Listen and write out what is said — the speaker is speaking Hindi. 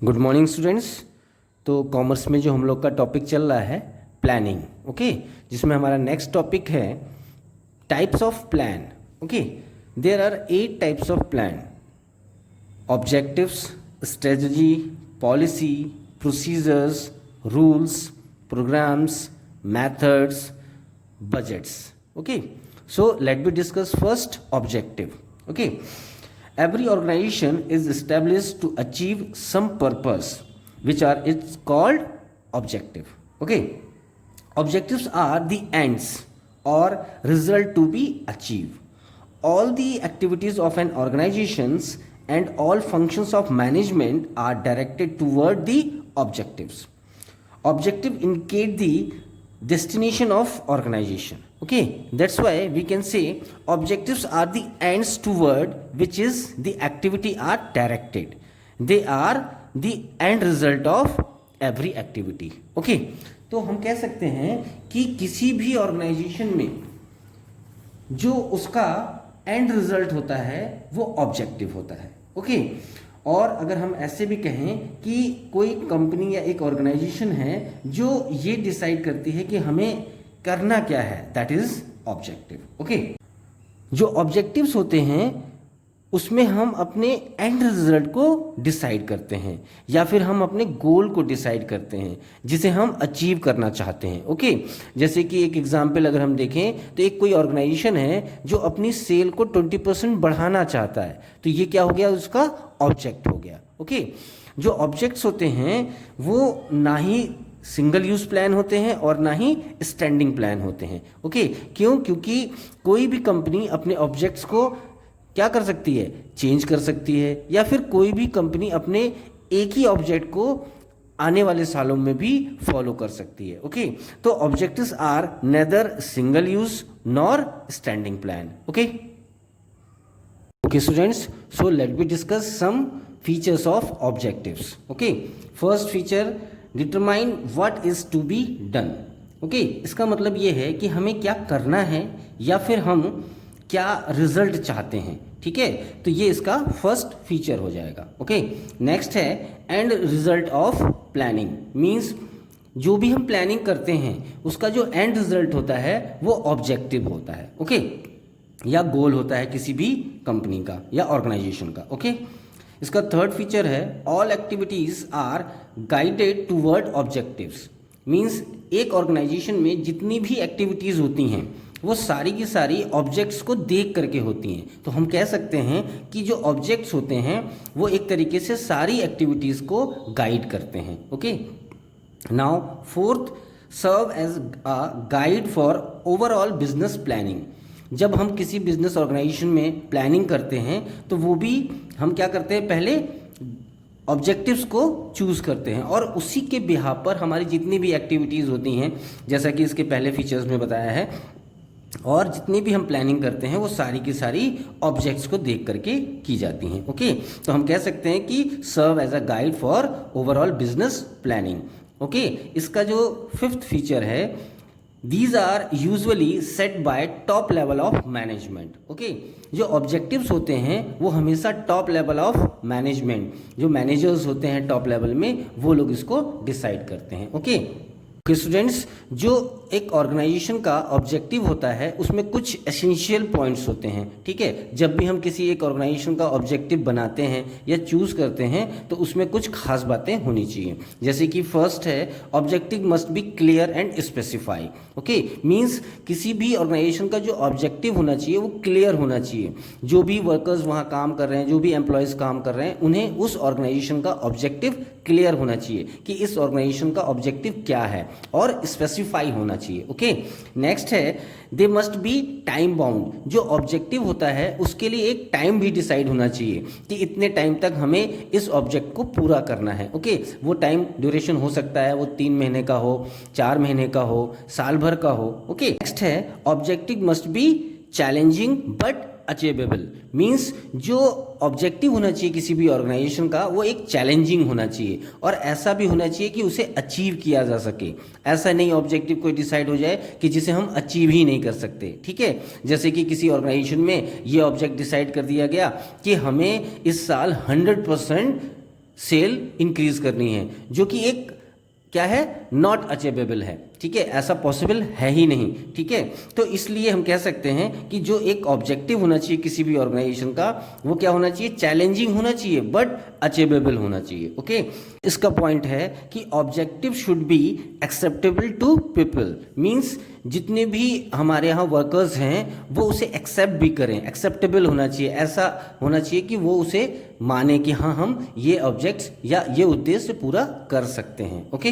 Good morning students. तो कॉमर्स में जो हम लोग का टॉपिक चल रहा है प्लानिंग, ओके, जिसमें हमारा नेक्स्ट टॉपिक है types of plan. Okay, there are 8 types of plan: objectives, strategy, policy, procedures, rules, programmes, methods, budgets. Okay, so let me discuss first objective. Okay, every organization is established to achieve some purpose, which are it's called objective. Okay, objectives are the ends or result to be achieved. All the activities of an organizations and all functions of management are directed toward the objectives. Objective indicate the destination of organization. Okay, that's why we can say objectives are the ends toward which is the activity are directed. They are the end result of every activity. Okay, तो हम कह सकते हैं कि किसी भी ऑर्गेनाइजेशन में जो उसका एंड रिजल्ट होता है वो ऑब्जेक्टिव होता है। ओके, और अगर हम ऐसे भी कहें कि कोई कंपनी या एक ऑर्गेनाइजेशन है जो ये डिसाइड करती है कि हमें करना क्या है, दैट इज ऑब्जेक्टिव। ओके, जो ऑब्जेक्टिव्स होते हैं उसमें हम अपने एंड रिजल्ट को डिसाइड करते हैं या फिर हम अपने गोल को डिसाइड करते हैं जिसे हम अचीव करना चाहते हैं। ओके, जैसे कि एक एग्जांपल अगर हम देखें तो एक कोई ऑर्गेनाइजेशन है जो अपनी सेल को 20% बढ़ाना चाहता है, तो ये क्या हो गया, उसका ऑब्जेक्ट हो गया। ओके, जो ऑब्जेक्ट्स होते हैं वो ना ही सिंगल यूज प्लान होते हैं और ना ही स्टैंडिंग प्लान होते हैं। ओके, क्यों? क्योंकि कोई भी कंपनी अपने ऑब्जेक्ट्स को क्या कर सकती है, चेंज कर सकती है, या फिर कोई भी कंपनी अपने एक ही ऑब्जेक्ट को आने वाले सालों में भी फॉलो कर सकती है। ओके, तो objectives are neither single use nor standing plan. Okay okay students, so let me discuss some features of objectives. Okay, first feature, determine what is to be done. Okay, इसका मतलब ये है कि हमें क्या करना है या फिर हम क्या रिजल्ट चाहते हैं। ठीक है, तो ये इसका फर्स्ट फीचर हो जाएगा। ओके, नेक्स्ट है and result of planning, means जो भी हम प्लानिंग करते हैं उसका जो एंड रिजल्ट होता है वो ऑब्जेक्टिव होता है। ओके, या गोल होता है किसी भी कंपनी का या ऑर्गेनाइजेशन का। ओके, इसका थर्ड फीचर है all activities are guided toward objectives, means एक ऑर्गेनाइजेशन में जितनी भी एक्टिविटीज होती हैं वो सारी की सारी ऑब्जेक्ट्स को देख करके होती हैं। तो हम कह सकते हैं कि जो ऑब्जेक्ट्स होते हैं वो एक तरीके से सारी एक्टिविटीज़ को गाइड करते हैं। Okay, now fourth, serve as a guide for overall business planning. जब हम किसी बिजनेस ऑर्गेनाइजेशन में प्लानिंग करते हैं तो वो भी हम क्या करते हैं, पहले ऑब्जेक्टिव्स को चूज़ करते हैं और उसी के बिहाफ पर हमारी जितनी भी एक्टिविटीज़ होती हैं, जैसा कि इसके पहले फीचर्स में बताया है, और जितनी भी हम प्लानिंग करते हैं वो सारी की सारी ऑब्जेक्ट्स को देख करके की जाती हैं। ओके, तो हम कह सकते हैं कि serve as a guide for overall business planning. Okay, इसका जो फिफ्थ फीचर है, these are usually set by top level of management. Okay, जो ऑब्जेक्टिव्स होते हैं वो हमेशा टॉप लेवल ऑफ मैनेजमेंट, जो मैनेजर्स होते हैं टॉप लेवल में, वो लोग इसको डिसाइड करते हैं। ओके स्टूडेंट्स, जो एक ऑर्गेनाइजेशन का ऑब्जेक्टिव होता है उसमें कुछ एसेंशियल पॉइंट्स होते हैं। ठीक है, जब भी हम किसी एक ऑर्गेनाइजेशन का ऑब्जेक्टिव बनाते हैं या चूज करते हैं तो उसमें कुछ खास बातें होनी चाहिए। जैसे कि फर्स्ट है, objective must be clear and specify. Okay, means किसी भी ऑर्गेनाइजेशन का जो ऑब्जेक्टिव होना चाहिए वो क्लियर होना चाहिए। जो भी वर्कर्स वहाँ काम कर रहे हैं, जो भी एम्प्लॉयज़ काम कर रहे हैं, उन्हें उस ऑर्गेनाइजेशन का ऑब्जेक्टिव क्लियर होना चाहिए कि इस ऑर्गेनाइजेशन का ऑब्जेक्टिव क्या है, और स्पेसिफाई होना चाहिए। ओके, नेक्स्ट है, they must be time bound. जो ऑब्जेक्टिव होता है उसके लिए एक टाइम भी डिसाइड होना चाहिए कि इतने टाइम तक हमें इस ऑब्जेक्ट को पूरा करना है। ओके, वो टाइम ड्यूरेशन हो सकता है वो 3 महीने का हो, 4 महीने का हो, साल भर का हो। ओके, नेक्स्ट है, objective must be challenging but achievable, means जो ऑब्जेक्टिव होना चाहिए किसी भी ऑर्गेनाइजेशन का वो एक चैलेंजिंग होना चाहिए और ऐसा भी होना चाहिए कि उसे अचीव किया जा सके। ऐसा नहीं ऑब्जेक्टिव कोई डिसाइड हो जाए कि जिसे हम अचीव ही नहीं कर सकते। ठीक है, जैसे कि किसी ऑर्गेनाइजेशन में ये ऑब्जेक्ट डिसाइड कर दिया गया कि हमें इस साल 100% सेल इंक्रीज करनी है, जो कि एक क्या है, नॉट अचीवेबल है, ठीक है, ऐसा पॉसिबल है ही नहीं, ठीक है। तो इसलिए हम कह सकते हैं कि जो एक ऑब्जेक्टिव होना चाहिए किसी भी ऑर्गेनाइजेशन का, वो क्या होना चाहिए, चैलेंजिंग होना चाहिए बट अचीवेबल होना चाहिए, ओके। इसका पॉइंट है कि objective should be acceptable to people, means जितने भी हमारे यहाँ वर्कर्स हैं वो उसे एक्सेप्ट भी करें, एक्सेप्टेबल होना चाहिए, ऐसा होना चाहिए कि वो उसे माने कि हाँ हम ये ऑब्जेक्ट्स या ये उद्देश्य पूरा कर सकते हैं, ओके।